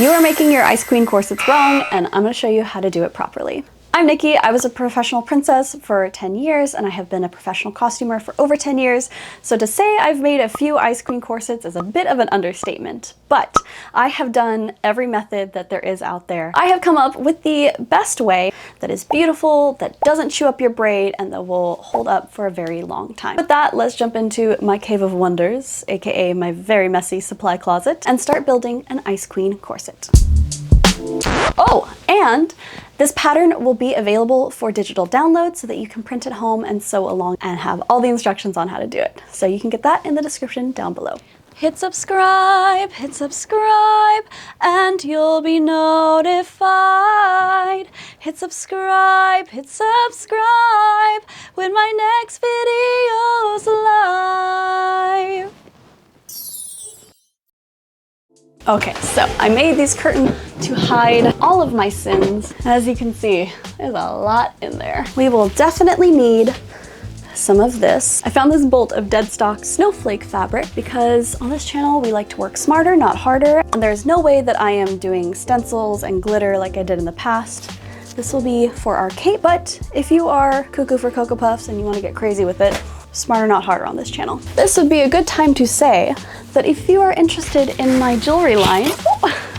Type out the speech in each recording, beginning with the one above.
You are making your Ice Queen corsets wrong, and I'm going to show you how to do it properly. I'm Nikki. I was a professional princess for 10 years, and I have been a professional costumer for over 10 years. So to say I've made a few Ice Queen corsets is a bit of an understatement, but I have done every method that there is out there. I have come up with the best way that is beautiful, that doesn't chew up your braid, and that will hold up for a very long time. With that, let's jump into my cave of wonders, aka my very messy supply closet, and start building an Ice Queen corset. Oh, and this pattern will be available for digital download so that you can print at home and sew along and have all the instructions on how to do it. So you can get that in the description down below. Hit subscribe, and you'll be notified. Hit subscribe when my next video's live. Okay, so I made these curtains to hide all of my sins. As you can see, there's a lot in there. We will definitely need some of this. I found this bolt of dead stock snowflake fabric because on this channel we like to work smarter, not harder. And there's no way that I am doing stencils and glitter like I did in the past. This will be for our cape, but if you are cuckoo for Cocoa Puffs and you want to get crazy with it, smarter, not harder on this channel. This would be a good time to say that if you are interested in my jewelry line,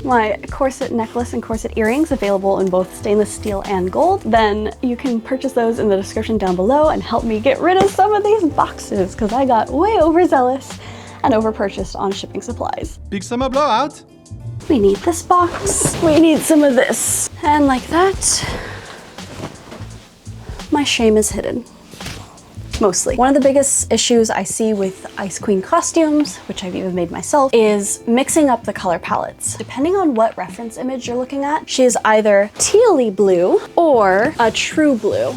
my corset necklace and corset earrings available in both stainless steel and gold, then you can purchase those in the description down below and help me get rid of some of these boxes because I got way overzealous and overpurchased on shipping supplies. Big summer blowout. We need this box. We need some of this. And like that, my shame is hidden. Mostly. One of the biggest issues I see with Ice Queen costumes, which I've even made myself, is mixing up the color palettes. Depending on what reference image you're looking at, she is either tealy blue or a true blue.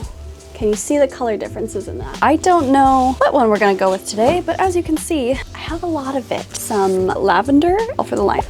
Can you see the color differences in that? I don't know what one we're gonna go with today, but as you can see, I have a lot of it. Some lavender, all for the line.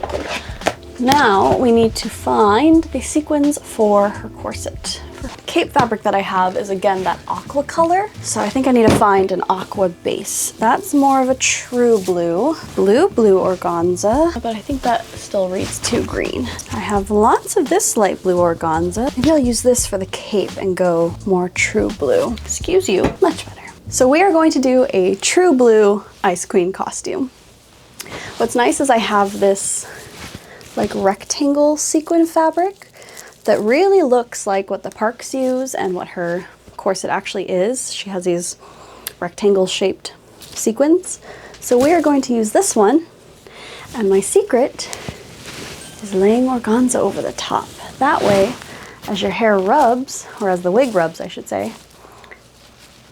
Now we need to find the sequins for her corset. The cape fabric that I have is again that aqua color, so I think I need to find an aqua base. That's more of a true blue. Blue organza, but I think that still reads too green. I have lots of this light blue organza. Maybe I'll use this for the cape and go more true blue. Excuse you, much better. So we are going to do a true blue Ice Queen costume. What's nice is I have this like rectangle sequin fabric that really looks like what the parks use and what her corset actually is. She has these rectangle shaped sequins. So we are going to use this one, and my secret is laying organza over the top. That way, as your hair rubs, or as the wig rubs I should say,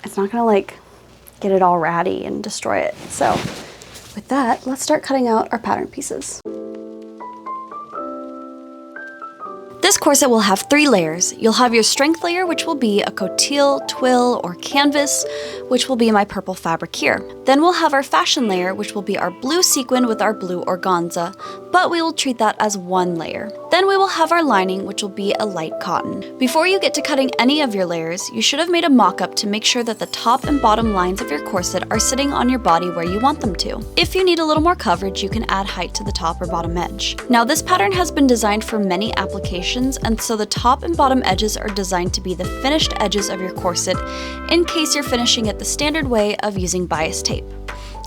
it's not gonna like get it all ratty and destroy it. So with that, let's start cutting out our pattern pieces. This corset will have 3 layers. You'll have your strength layer, which will be a coutil, twill, or canvas, which will be my purple fabric here. Then we'll have our fashion layer, which will be our blue sequin with our blue organza, but we will treat that as 1 layer. Then we will have our lining, which will be a light cotton. Before you get to cutting any of your layers, you should have made a mock-up to make sure that the top and bottom lines of your corset are sitting on your body where you want them to. If you need a little more coverage, you can add height to the top or bottom edge. Now this pattern has been designed for many applications, and so the top and bottom edges are designed to be the finished edges of your corset in case you're finishing it the standard way of using bias tape.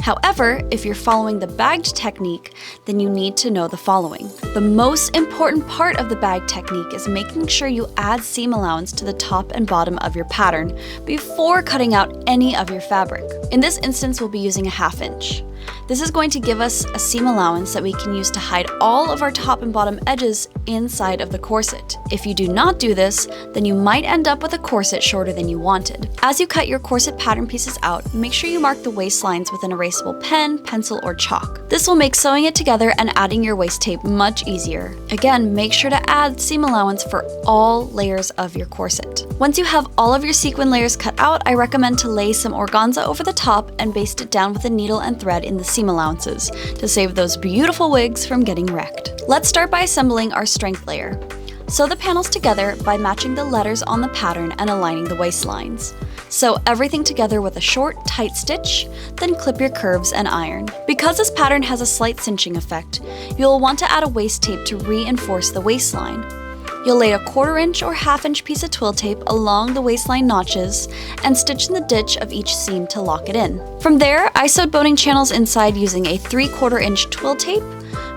However, if you're following the bagged technique, then you need to know the following. The most important part of the bag technique is making sure you add seam allowance to the top and bottom of your pattern before cutting out any of your fabric. In this instance, we'll be using a 1/2 inch. This is going to give us a seam allowance that we can use to hide all of our top and bottom edges inside of the corset. If you do not do this, then you might end up with a corset shorter than you wanted. As you cut your corset pattern pieces out, make sure you mark the waistlines with an erasable pen, pencil, or chalk. This will make sewing it together and adding your waist tape much easier. Again, make sure to add seam allowance for all layers of your corset. Once you have all of your sequin layers cut out, I recommend to lay some organza over the top and baste it down with a needle and thread in the seam allowances to save those beautiful wigs from getting wrecked. Let's start by assembling our strength layer. Sew the panels together by matching the letters on the pattern and aligning the waistlines. Sew everything together with a short, tight stitch, then clip your curves and iron. Because this pattern has a slight cinching effect, you'll want to add a waist tape to reinforce the waistline. You'll lay a 1/4 inch or 1/2 inch piece of twill tape along the waistline notches and stitch in the ditch of each seam to lock it in. From there, I sewed boning channels inside using a 3/4 inch twill tape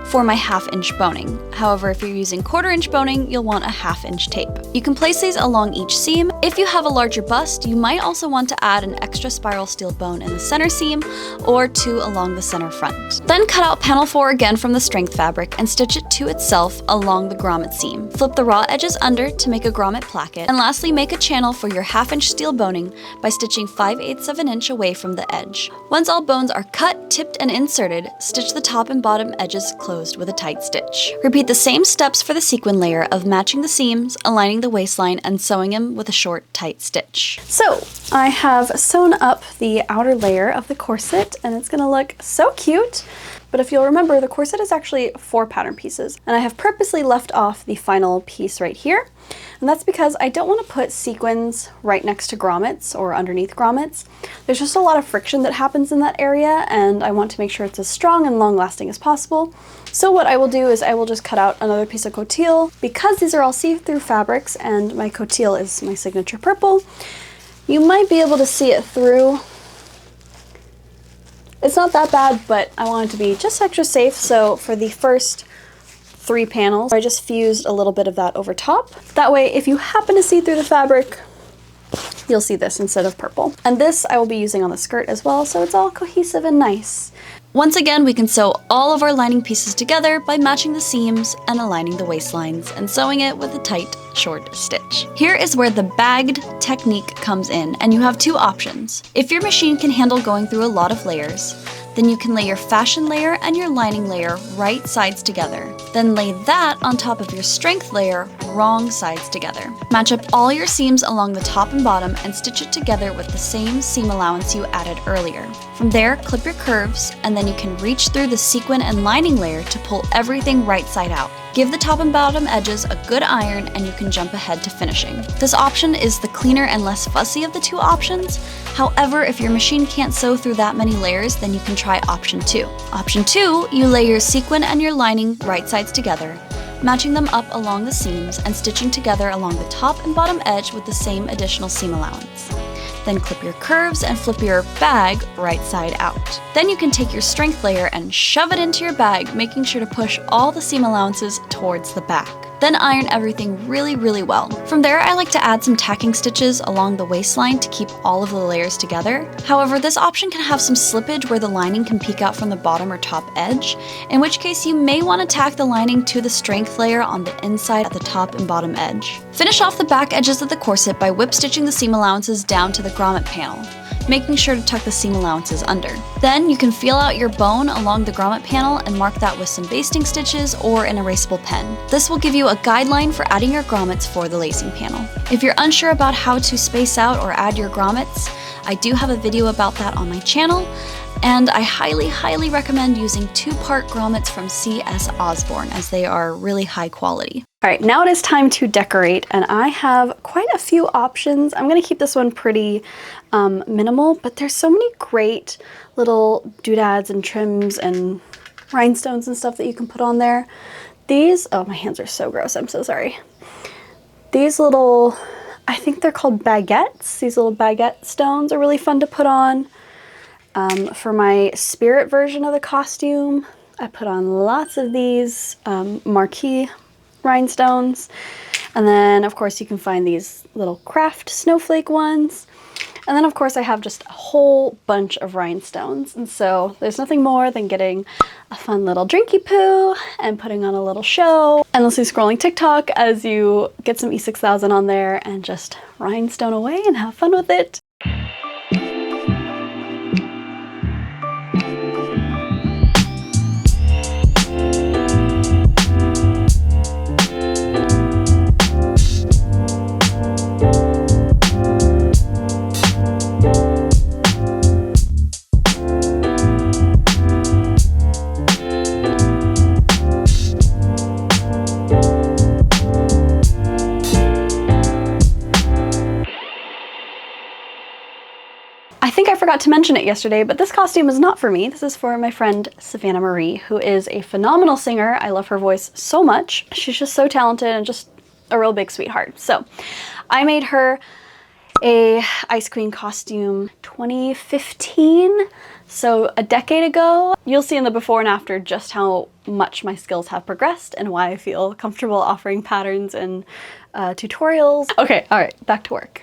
for my 1/2 inch boning. However, if you're using 1/4 inch boning, you'll want a 1/2 inch tape. You can place these along each seam. If you have a larger bust, you might also want to add an extra spiral steel bone in the center seam or 2 along the center front. Then cut out panel 4 again from the strength fabric and stitch it to itself along the grommet seam. Flip the raw edges under to make a grommet placket, and lastly make a channel for your 1/2 inch steel boning by stitching 5/8 of an inch away from the edge. Once all bones are cut, tipped, and inserted, stitch the top and bottom edges closed with a tight stitch. Repeat the same steps for the sequin layer of matching the seams, aligning the waistline, and sewing them with a short, tight stitch. So I have sewn up the outer layer of the corset, and it's gonna look so cute. But if you'll remember, the corset is actually 4 pattern pieces, and I have purposely left off the final piece right here. And that's because I don't want to put sequins right next to grommets or underneath grommets. There's just a lot of friction that happens in that area, and I want to make sure it's as strong and long-lasting as possible. So what I will do is I will just cut out another piece of coutil. Because these are all see-through fabrics and my coutil is my signature purple, you might be able to see it through. It's not that bad, but I want it to be just extra safe, so for the first 3 panels, I just fused a little bit of that over top. That way, if you happen to see through the fabric, you'll see this instead of purple. And this I will be using on the skirt as well, so it's all cohesive and nice. Once again, we can sew all of our lining pieces together by matching the seams and aligning the waistlines and sewing it with a tight, short stitch. Here is where the bagged technique comes in, and you have 2 options. If your machine can handle going through a lot of layers, then you can lay your fashion layer and your lining layer right sides together. Then lay that on top of your strength layer wrong sides together. Match up all your seams along the top and bottom and stitch it together with the same seam allowance you added earlier. From there, clip your curves, and then you can reach through the sequin and lining layer to pull everything right side out. Give the top and bottom edges a good iron, and you can jump ahead to finishing. This option is the cleaner and less fussy of the 2 options. However, if your machine can't sew through that many layers, then you can try option 2. Option 2, you lay your sequin and your lining right sides together, matching them up along the seams and stitching together along the top and bottom edge with the same additional seam allowance. Then clip your curves and flip your bag right side out. Then you can take your strength layer and shove it into your bag, making sure to push all the seam allowances towards the back. Then iron everything really, really well. From there, I like to add some tacking stitches along the waistline to keep all of the layers together. However, this option can have some slippage where the lining can peek out from the bottom or top edge, in which case you may want to tack the lining to the strength layer on the inside at the top and bottom edge. Finish off the back edges of the corset by whip stitching the seam allowances down to the grommet panel, making sure to tuck the seam allowances under. Then you can feel out your bone along the grommet panel and mark that with some basting stitches or an erasable pen. This will give you a guideline for adding your grommets for the lacing panel. If you're unsure about how to space out or add your grommets, I do have a video about that on my channel, and I highly recommend using 2-part grommets from C.S. Osborne, as they are really high quality. All right, now it is time to decorate, and I have quite a few options. I'm gonna keep this one pretty minimal, but there's so many great little doodads and trims and rhinestones and stuff that you can put on there. These, oh, my hands are so gross, I'm so sorry. These little, I think they're called baguettes. These little baguette stones are really fun to put on. For my spirit version of the costume, I put on lots of these marquee rhinestones. And then, of course, you can find these little craft snowflake ones. And then, of course, I have just a whole bunch of rhinestones. And so there's nothing more than getting a fun little drinky poo and putting on a little show. Endlessly scrolling TikTok as you get some E6000 on there and just rhinestone away and have fun with it. I think I forgot to mention it yesterday, but this costume is not for me. This is for my friend Savannah Marie, who is a phenomenal singer. I love her voice so much. She's just so talented and just a real big sweetheart. So I made her a Ice Queen costume 2015. So a decade ago. You'll see in the before and after just how much my skills have progressed and why I feel comfortable offering patterns and tutorials. Okay, all right, back to work.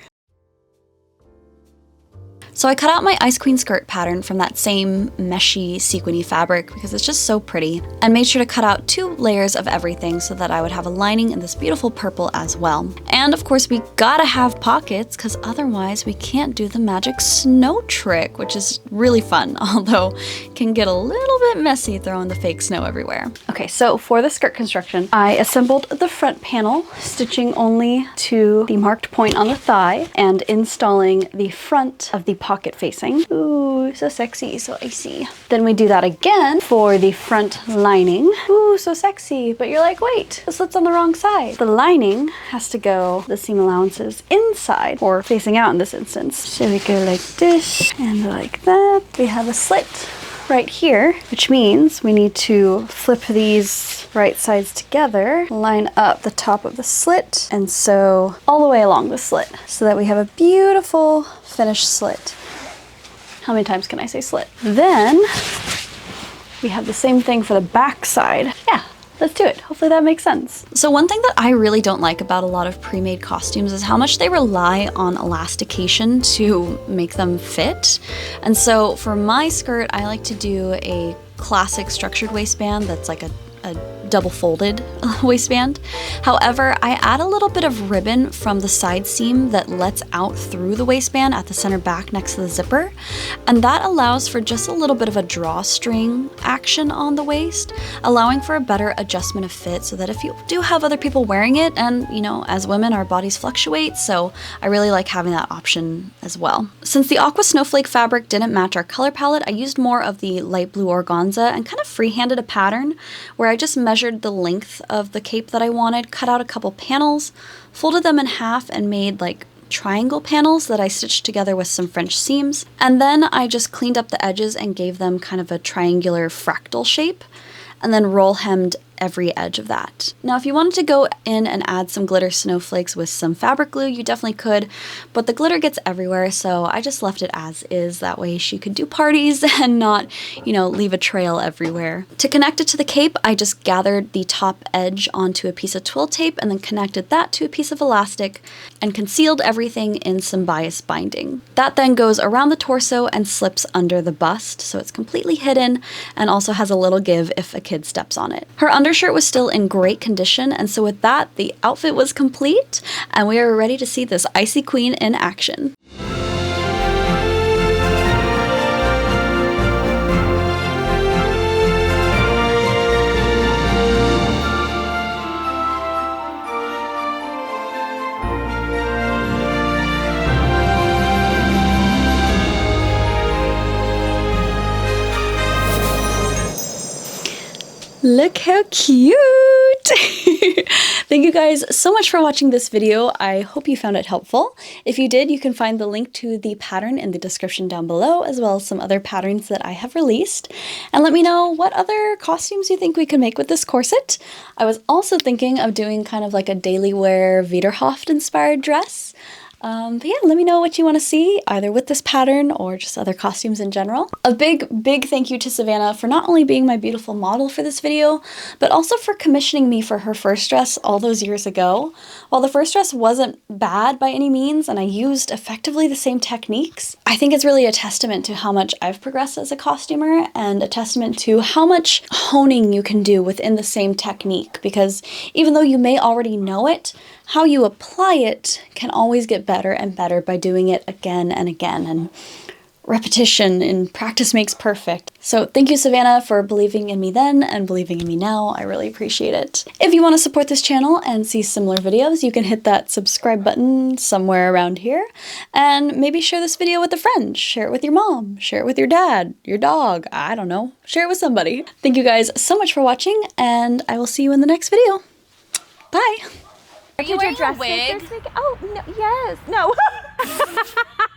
So I cut out my Ice Queen skirt pattern from that same meshy, sequiny fabric because it's just so pretty, and made sure to cut out 2 layers of everything so that I would have a lining in this beautiful purple as well. And of course we gotta have pockets because otherwise we can't do the magic snow trick, which is really fun, although can get a little bit messy throwing the fake snow everywhere. Okay, so for the skirt construction, I assembled the front panel, stitching only to the marked point on the thigh and installing the front of the pocket facing. Ooh, so sexy, so icy. Then we do that again for the front lining. Ooh, so sexy, but you're like, wait, the slit's on the wrong side. The lining has to go, the seam allowances, inside, or facing out in this instance. So we go like this, and like that. We have a slit right here, which means we need to flip these right sides together, line up the top of the slit, and sew all the way along the slit so that we have a beautiful finished slit. How many times can I say slit? Then we have the same thing for the back side. Yeah, let's do it. Hopefully that makes sense. So one thing that I really don't like about a lot of pre-made costumes is how much they rely on elastication to make them fit. And so for my skirt, I like to do a classic structured waistband that's like a double folded waistband. However, I add a little bit of ribbon from the side seam that lets out through the waistband at the center back next to the zipper, and that allows for just a little bit of a drawstring action on the waist, allowing for a better adjustment of fit so that if you do have other people wearing it, and you know, as women our bodies fluctuate, so I really like having that option as well. Since the aqua snowflake fabric didn't match our color palette, I used more of the light blue organza and kind of freehanded a pattern where I just measured the length of the cape that I wanted, cut out a couple panels, folded them in half, and made like triangle panels that I stitched together with some French seams. And then I just cleaned up the edges and gave them kind of a triangular fractal shape, and then roll hemmed every edge of that. Now, if you wanted to go in and add some glitter snowflakes with some fabric glue, you definitely could, but the glitter gets everywhere, so I just left it as is. That way she could do parties and not, you know, leave a trail everywhere. To connect it to the cape, I just gathered the top edge onto a piece of twill tape and then connected that to a piece of elastic and concealed everything in some bias binding. That then goes around the torso and slips under the bust, so it's completely hidden and also has a little give if a kid steps on it. Her undershirt was still in great condition, and so with that, the outfit was complete, and we are ready to see this icy queen in action. Look how cute! Thank you guys so much for watching this video. I hope you found it helpful. If you did, you can find the link to the pattern in the description down below, as well as some other patterns that I have released. And let me know what other costumes you think we could make with this corset. I was also thinking of doing kind of like a daily wear Wiederhoft-inspired dress. But yeah, let me know what you want to see, either with this pattern or just other costumes in general. A big thank you to Savannah for not only being my beautiful model for this video, but also for commissioning me for her first dress all those years ago. While the first dress wasn't bad by any means, and I used effectively the same techniques, I think it's really a testament to how much I've progressed as a costumer and a testament to how much honing you can do within the same technique, because even though you may already know it, how you apply it can always get better and better by doing it again and again, and repetition and practice makes perfect. So thank you, Savannah, for believing in me then and believing in me now. I really appreciate it. If you want to support this channel and see similar videos, you can hit that subscribe button somewhere around here, and maybe share this video with a friend. Share it with your mom, share it with your dad, your dog, I don't know. Share it with somebody. Thank you guys so much for watching, and I will see you in the next video. Bye! Are you wearing a wig? Oh, no, yes. No.